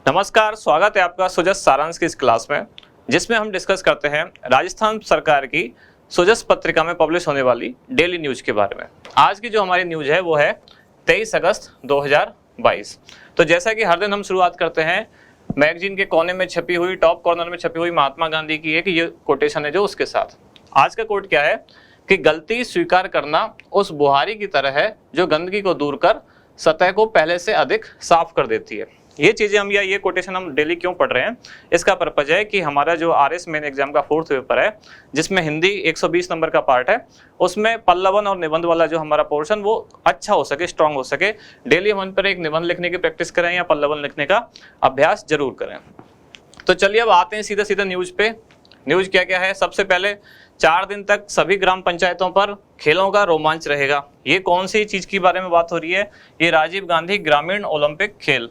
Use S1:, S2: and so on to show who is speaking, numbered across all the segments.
S1: नमस्कार, स्वागत है आपका सुजस सारांश की इस क्लास में, जिसमें हम डिस्कस करते हैं राजस्थान सरकार की सुजस पत्रिका में पब्लिश होने वाली डेली न्यूज के बारे में। आज की जो हमारी न्यूज है वो है 23 अगस्त 2022। तो जैसा कि हर दिन हम शुरुआत करते हैं मैगजीन के कोने में छपी हुई, टॉप कॉर्नर में छपी हुई महात्मा गांधी की एक ये कोटेशन है जो उसके साथ। आज का कोट क्या है कि गलती स्वीकार करना उस बुहारी की तरह है जो गंदगी को दूर कर सतह को पहले से अधिक साफ कर देती है। ये चीजें हम या ये कोटेशन हम डेली क्यों पढ़ रहे हैं, इसका पर्पज है कि हमारा जो आरएस मेन एग्जाम का 4th पेपर है, जिसमें हिंदी 120 नंबर का पार्ट है, उसमें पल्लवन और निबंध वाला जो हमारा पोर्शन वो अच्छा हो सके, स्ट्रांग हो सके। डेली हम पर एक निबंध लिखने की प्रैक्टिस करें या पल्लवन लिखने का अभ्यास जरूर करें। तो चलिए अब आते हैं सीधा सीधा न्यूज पे। न्यूज क्या क्या है? सबसे पहले 4 दिन तक सभी ग्राम पंचायतों पर खेलों का रोमांच रहेगा। ये कौन सी चीज के बारे में बात हो रही है? ये राजीव गांधी ग्रामीण ओलंपिक खेल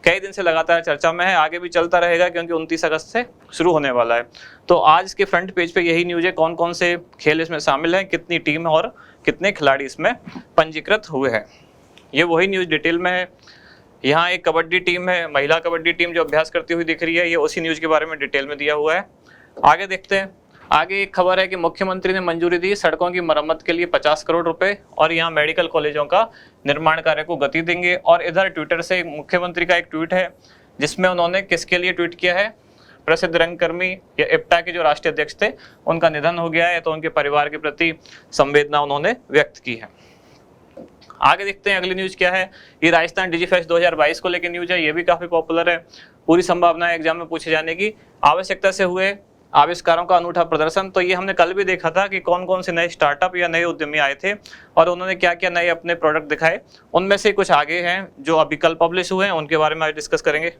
S1: कई दिन से लगातार चर्चा में है, आगे भी चलता रहेगा क्योंकि 29 अगस्त से शुरू होने वाला है। तो आज के फ्रंट पेज पे यही न्यूज है, कौन कौन से खेल इसमें शामिल हैं, कितनी टीम और कितने खिलाड़ी इसमें पंजीकृत हुए हैं। ये वही न्यूज डिटेल में है। यहाँ एक कबड्डी टीम है, महिला कबड्डी टीम जो अभ्यास करती हुई दिख रही है, ये उसी न्यूज के बारे में डिटेल में दिया हुआ है। आगे देखते हैं। आगे एक खबर है कि मुख्यमंत्री ने मंजूरी दी सड़कों की मरम्मत के लिए 50 करोड़ रुपए और यहाँ मेडिकल कॉलेजों का निर्माण कार्य को गति देंगे। और इधर ट्विटर से मुख्यमंत्री का एक ट्वीट है जिसमें उन्होंने किसके लिए ट्वीट किया है? प्रसिद्ध रंगकर्मी या इप्टा के जो राष्ट्रीय अध्यक्ष थे उनका निधन हो गया है, तो उनके परिवार के प्रति संवेदना उन्होंने व्यक्त की है। आगे देखते हैं अगली न्यूज क्या है। ये राजस्थान डिजीफेस्ट 2022 को लेकर न्यूज है, ये भी काफी पॉपुलर है। पूरी संभावना है एग्जाम में पूछे जाने की। आवश्यकता से हुए आविष्कारों का अनूठा प्रदर्शन। तो ये हमने कल भी देखा था कि कौन कौन से नए स्टार्टअप या नए उद्यमी आए थे और उन्होंने क्या क्या नए अपने प्रोडक्ट दिखाए। उनमें से कुछ आगे हैं जो अभी कल पब्लिश हुए हैं, उनके बारे में आज डिस्कस करेंगे।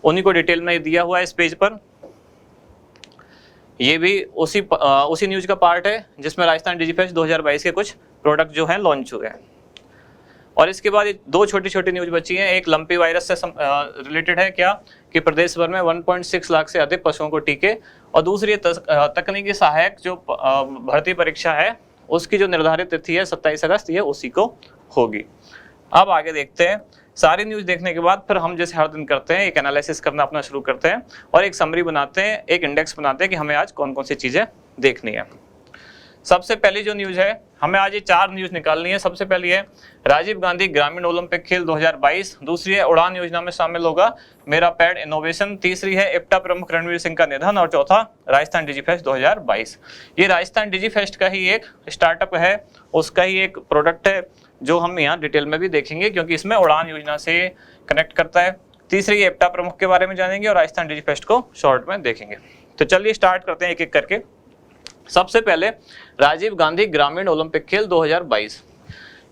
S1: उन्हीं को डिटेल में दिया हुआ है इस पेज पर। ये भी उसी न्यूज का पार्ट है जिसमें राजस्थान डिजीफेस्ट 2022 के कुछ प्रोडक्ट जो हैं लॉन्च हुए हैं। और इसके बाद 2 छोटी छोटी न्यूज बची हैं। एक लंपी वायरस से रिलेटेड है क्या कि प्रदेश भर में 1.6 लाख से अधिक पशुओं को टीके, और दूसरी तकनीकी सहायक जो भर्ती परीक्षा है उसकी जो निर्धारित तिथि है 27 अगस्त, ये उसी को होगी। अब आगे देखते हैं। सारी न्यूज देखने के बाद फिर हम जैसे हर दिन करते हैं एक एनालिसिस करना अपना शुरू करते हैं और एक समरी बनाते हैं, एक इंडेक्स बनाते हैं कि हमें आज कौन कौन सी चीजें देखनी है। सबसे पहली जो न्यूज है, हमें आज ये 4 न्यूज निकालनी है। सबसे पहली है राजीव गांधी ग्रामीण ओलंपिक खेल 2022, दूसरी है उड़ान योजना में शामिल होगा मेरा पैड इनोवेशन, तीसरी है इप्टा प्रमुख रणवीर सिंह का निधन, और चौथा राजस्थान डिजीफेस्ट 2022। ये राजस्थान डिजीफेस्ट का ही एक स्टार्टअप है, उसका ही एक प्रोडक्ट है जो हम यहाँ डिटेल में भी देखेंगे क्योंकि इसमें उड़ान योजना से कनेक्ट करता है। तीसरी इप्टा प्रमुख के बारे में जानेंगे और राजस्थान डिजीफेस्ट को शॉर्ट में देखेंगे। तो चलिए स्टार्ट करते हैं एक एक करके। सबसे पहले राजीव गांधी ग्रामीण ओलंपिक खेल 2022।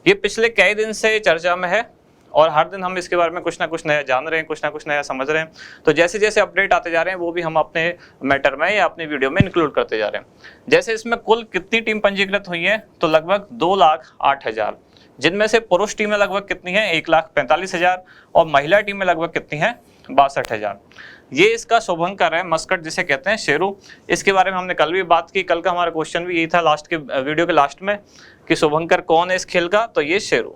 S1: ये पिछले कई दिन से चर्चा में है और हर दिन हम इसके बारे में कुछ ना कुछ नया जान रहे हैं, कुछ ना कुछ नया समझ रहे हैं। तो जैसे जैसे अपडेट आते जा रहे हैं वो भी हम अपने मैटर में या अपने वीडियो में इंक्लूड करते जा रहे हैं। जैसे इसमें कुल कितनी टीम पंजीकृत हुई है, तो लगभग 2,08,000, जिनमें से पुरुष टीमें लगभग कितनी है 1,45,000 और महिला टीमें लगभग कितनी है 62,000। ये इसका शुभंकर है, मस्कट जिसे कहते हैं, शेरू। इसके बारे में हमने कल भी बात की। कल का हमारा क्वेश्चन भी यही था लास्ट के वीडियो के लास्ट में कि शुभंकर कौन है इस खेल का, तो ये शेरू।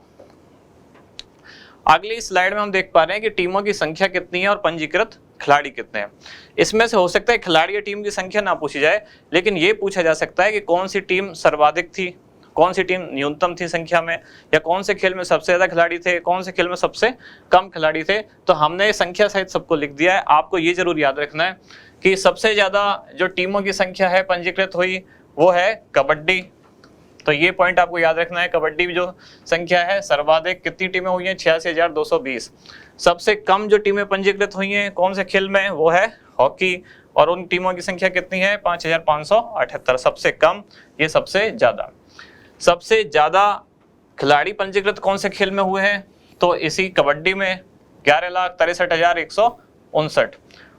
S1: अगली स्लाइड में हम देख पा रहे हैं कि टीमों की संख्या कितनी है और पंजीकृत खिलाड़ी कितने हैं। इसमें से हो सकता है खिलाड़ी या टीम की संख्या ना पूछी जाए, लेकिन ये पूछा जा सकता है कि कौन सी टीम सर्वाधिक थी, कौन सी टीम न्यूनतम थी संख्या में, या कौन से खेल में सबसे ज्यादा खिलाड़ी थे, कौन से खेल में सबसे कम खिलाड़ी थे। तो हमने संख्या सहित सबको लिख दिया है। आपको ये जरूर याद रखना है कि सबसे ज्यादा जो टीमों की संख्या है पंजीकृत हुई वो है कबड्डी। तो ये पॉइंट आपको याद रखना है। कबड्डी जो संख्या है सर्वाधिक कितनी टीमें हुई हैं 86,220। सबसे कम जो टीमें पंजीकृत हुई हैं कौन से खेल में, वो है हॉकी, और उन टीमों की संख्या कितनी है 5,578। सबसे कम, ये सबसे ज्यादा। सबसे ज्यादा खिलाड़ी पंजीकृत कौन से खेल में हुए हैं, तो इसी कबड्डी में 11,63,159।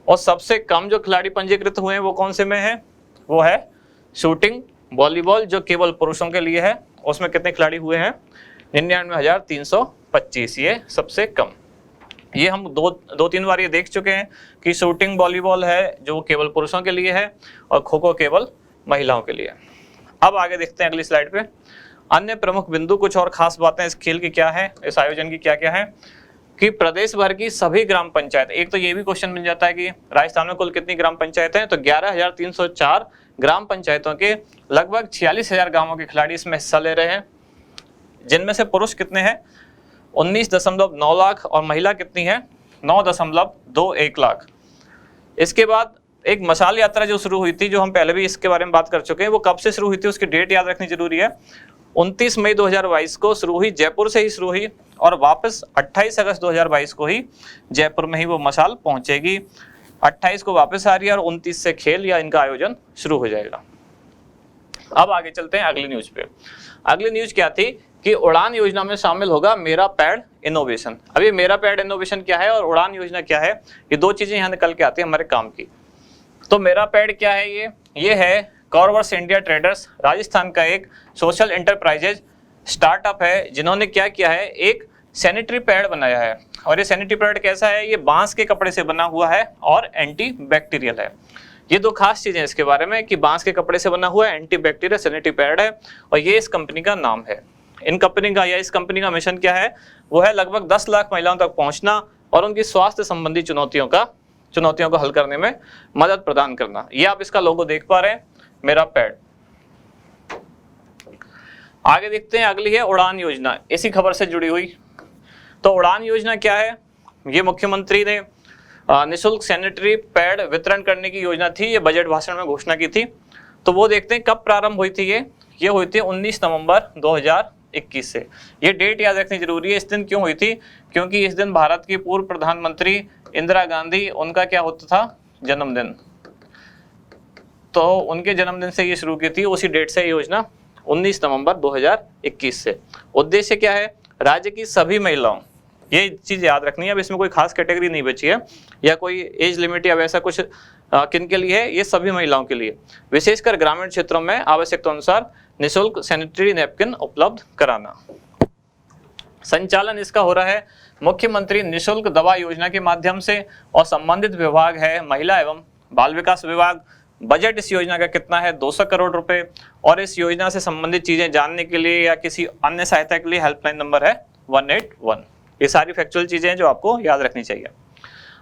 S1: और सबसे कम जो खिलाड़ी पंजीकृत हुए हैं वो कौन से में है, वो है शूटिंग वॉलीबॉल जो केवल पुरुषों के लिए है। उसमें कितने खिलाड़ी हुए हैं 99,325, ये सबसे कम। ये हम दो तीन बार ये देख चुके हैं कि शूटिंग वॉलीबॉल है जो केवल पुरुषों के लिए है और खो खो केवल महिलाओं के लिए। अब आगे देखते हैं अगली स्लाइड पे। अन्य प्रमुख बिंदु, कुछ और खास बातें इस खेल की क्या है, इस आयोजन की क्या क्या है कि प्रदेश भर की सभी ग्राम पंचायत, एक तो ये भी क्वेश्चन बन जाता है कि राजस्थान में कुल कितनी ग्राम पंचायत हैं, तो 11,304 ग्राम पंचायतों के लगभग 46,000 गांवों के खिलाड़ी इसमें हिस्सा ले रहे हैं, जिनमें से पुरुष कितने हैं 19.9 लाख और महिला कितनी है 9.21 लाख। इसके बाद एक मशाल यात्रा जो शुरू हुई थी, जो हम पहले भी इसके बारे में बात कर चुके हैं, वो कब से शुरू हुई थी उसकी डेट याद रखनी जरूरी है। 29 मई 2022 को शुरू हुई, जयपुर से ही शुरू हुई और वापस 28 अगस्त 2022 को ही जयपुर में ही वो मशाल पहुंचेगी। 28 को वापस आ रही है और 29 से खेल या इनका आयोजन शुरू हो जाएगा। अब आगे चलते हैं अगली न्यूज पे। अगली न्यूज क्या थी कि उड़ान योजना में शामिल होगा मेरा पैड इनोवेशन। अभी मेरा पैड इनोवेशन क्या है और उड़ान योजना क्या है, ये दो चीजें यहाँ निकल के आती है हमारे काम की। तो मेरा पैड क्या है, ये है कॉरवर्स इंडिया ट्रेडर्स, राजस्थान का एक सोशल एंटरप्राइजेज स्टार्टअप है, जिन्होंने क्या किया है, एक सैनिटरी पैड बनाया है। और ये सैनिटरी पैड कैसा है, ये बांस के कपड़े से बना हुआ है और एंटी बैक्टीरियल है। ये दो खास चीजें इसके बारे में कि बांस के कपड़े से बना हुआ है, एंटी बैक्टीरियल सैनिटरी पैड है और ये इस कंपनी का नाम है। इन कंपनी का या इस कंपनी का मिशन क्या है, वो है लगभग 10 लाख महिलाओं तक पहुंचना और उनकी स्वास्थ्य संबंधी चुनौतियों को हल करने में मदद प्रदान करना। ये आप इसका लोगो देख पा रहे हैं, मेरा पैड। आगे देखते हैं, अगली है उड़ान योजना, इसी खबर से जुड़ी हुई। तो उड़ान योजना क्या है, ये मुख्यमंत्री ने निःशुल्क सैनिटरी पैड वितरण करने की योजना थी, ये बजट भाषण में घोषणा की थी। तो वो देखते हैं कब प्रारंभ हुई थी। ये हुई थी 19 नवंबर 2021 से। ये डेट याद रखनी जरूरी है। इस दिन क्यों हुई थी, क्योंकि इस दिन भारत की पूर्व प्रधानमंत्री इंदिरा गांधी, उनका क्या होता था, जन्मदिन। तो उनके जन्मदिन से ये शुरू की थी, उसी डेट से योजना 19 नवंबर 2021 से। उद्देश्य क्या है, राज्य की सभी महिलाओं, ये चीज याद रखनी है, अब इसमें कोई खास कैटेगरी नहीं बची है या कोई एज लिमिट या वैसा कुछ किन के लिए है, ये सभी महिलाओं के लिए, विशेषकर ग्रामीण क्षेत्रों में आवश्यकता अनुसार निःशुल्क सैनिटरी नैपकिन उपलब्ध कराना। संचालन इसका हो रहा है मुख्यमंत्री निःशुल्क दवा योजना के माध्यम से और संबंधित विभाग है महिला एवं बाल विकास विभाग। बजट इस योजना का कितना है, 200 करोड़ रुपए। और इस योजना से संबंधित चीजें जानने के लिए या किसी अन्य सहायता के लिए हेल्पलाइन नंबर है 181। ये सारी फैक्चुअल चीजें हैं जो आपको याद रखनी चाहिए।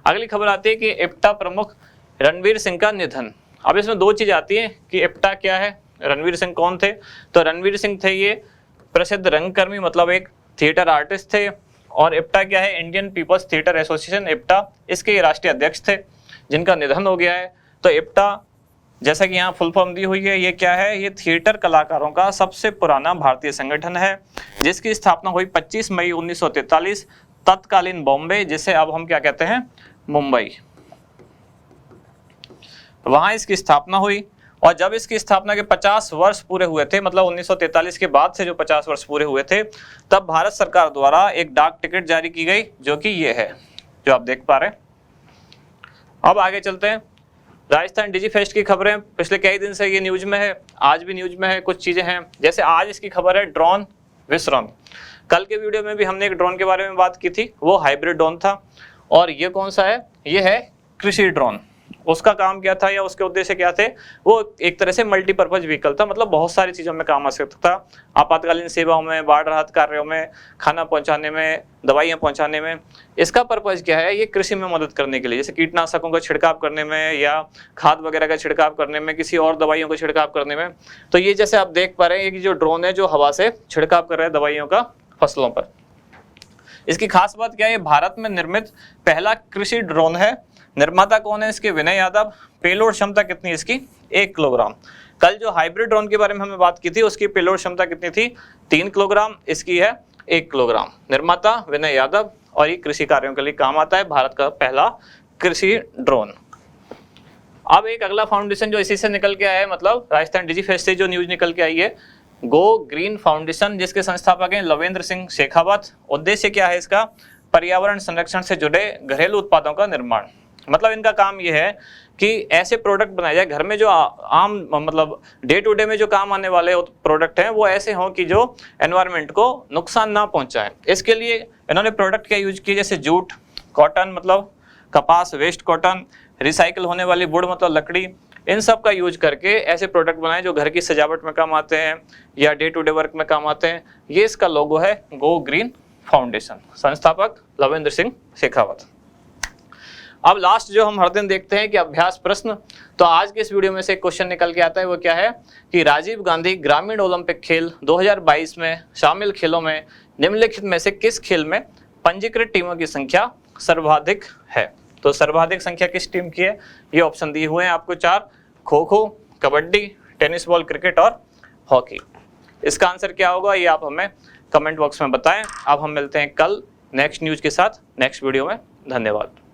S1: अगली खबर आती है कि इप्टा प्रमुख रणवीर सिंह का निधन। अब इसमें दो चीज आती है कि इप्टा क्या है, रणवीर सिंह कौन थे। तो रणवीर सिंह थे ये प्रसिद्ध रंगकर्मी, मतलब एक थिएटर आर्टिस्ट थे। और इप्टा क्या है, Indian people's theatre association, IPTA, इसके ये राष्ट्रीय अध्यक्ष थे, जिनका निधन हो गया है। तो इप्टा, जैसा कि यहाँ फुल फॉर्म दी हुई है, ये क्या है, ये थिएटर कलाकारों का सबसे पुराना भारतीय संगठन है, जिसकी स्थापना हुई 25 मई 1943 तत्कालीन बॉम्बे, जिसे अब हम क्या कहते हैं, मुंबई। वहां इसकी स्थापना हुई। और जब इसकी स्थापना के 50 वर्ष पूरे हुए थे, मतलब 1943 के बाद से जो 50 वर्ष पूरे हुए थे, तब भारत सरकार द्वारा एक डाक टिकट जारी की गई, जो कि ये है, जो आप देख पा रहे हैं। अब आगे चलते हैं, राजस्थान डिजी फेस्ट की खबरें पिछले कई दिन से ये न्यूज में है, आज भी न्यूज में है। कुछ चीजें हैं, जैसे आज इसकी खबर है ड्रोन विस्फोरण। कल के वीडियो में भी हमने एक ड्रोन के बारे में बात की थी, वो हाइब्रिड ड्रोन था। और ये कौन सा है, ये है कृषि ड्रोन। उसका काम क्या था या उसके उद्देश्य क्या थे, वो एक तरह से मल्टीपर्पज व्हीकल था, मतलब बहुत सारी चीजों में काम आ सकता था, आपातकालीन सेवाओं में, बाढ़ राहत कार्यों में, खाना पहुंचाने में, दवाइयां पहुंचाने में। इसका पर्पज क्या है, ये कृषि में मदद करने के लिए, जैसे कीटनाशकों का छिड़काव करने में या खाद वगैरह का छिड़काव करने में, किसी और दवाइयों का छिड़काव करने में। तो ये जैसे आप देख पा रहे हैं कि जो ड्रोन है, जो हवा से छिड़काव कर रहे हैं दवाइयों का फसलों पर। इसकी खास बात क्या है, भारत में निर्मित पहला कृषि ड्रोन है। निर्माता कौन है इसके, विनय यादव। पेलोड क्षमता कितनी इसकी, 1 किलोग्राम। कल जो हाइब्रिड ड्रोन के बारे में हमने बात की थी, उसकी पेलोड क्षमता कितनी थी, 3 किलोग्राम, इसकी है 1 किलोग्राम। निर्माता विनय यादव, और ये कृषि कार्यों के लिए काम आता है, भारत का पहला कृषि ड्रोन। अब एक अगला फाउंडेशन जो इसी से निकल के आया है, मतलब राजस्थान डिजी फेस्ट से जो न्यूज निकल के आई है, गो ग्रीन फाउंडेशन, जिसके संस्थापक हैं लवेंद्र सिंह शेखावत। उद्देश्य क्या है इसका, पर्यावरण संरक्षण से जुड़े घरेलू उत्पादों का निर्माण। मतलब इनका काम ये है कि ऐसे प्रोडक्ट बनाए जाए घर में, जो आम मतलब डे टू डे में जो काम आने वाले प्रोडक्ट हैं, वो ऐसे हों कि जो एनवायरनमेंट को नुकसान ना पहुंचाएं। इसके लिए इन्होंने प्रोडक्ट क्या यूज किए, जैसे जूट, कॉटन मतलब कपास, वेस्ट कॉटन, रिसाइकल होने वाली वुड मतलब लकड़ी, इन सब का यूज करके ऐसे प्रोडक्ट बनाए जो घर की सजावट में काम आते हैं या डे टू डे वर्क में काम आते हैं। ये इसका लोगो है, गो ग्रीन फाउंडेशन। संस्थापक लवेंद्र सिंह शेखावत। अब लास्ट जो हम हर दिन देखते हैं कि अभ्यास प्रश्न, तो आज के इस वीडियो में से एक क्वेश्चन निकल के आता है, वो क्या है कि राजीव गांधी ग्रामीण ओलंपिक खेल 2022 में शामिल खेलों में निम्नलिखित में से किस खेल में पंजीकृत टीमों की संख्या सर्वाधिक है। तो सर्वाधिक संख्या किस टीम की है, ये ऑप्शन दिए हुए हैं आपको 4, kho kho, kabaddi, tennis ball, cricket और हॉकी। इसका आंसर क्या होगा ये आप हमें कमेंट बॉक्स में बताएं। अब हम मिलते हैं कल नेक्स्ट न्यूज के साथ नेक्स्ट वीडियो में। धन्यवाद।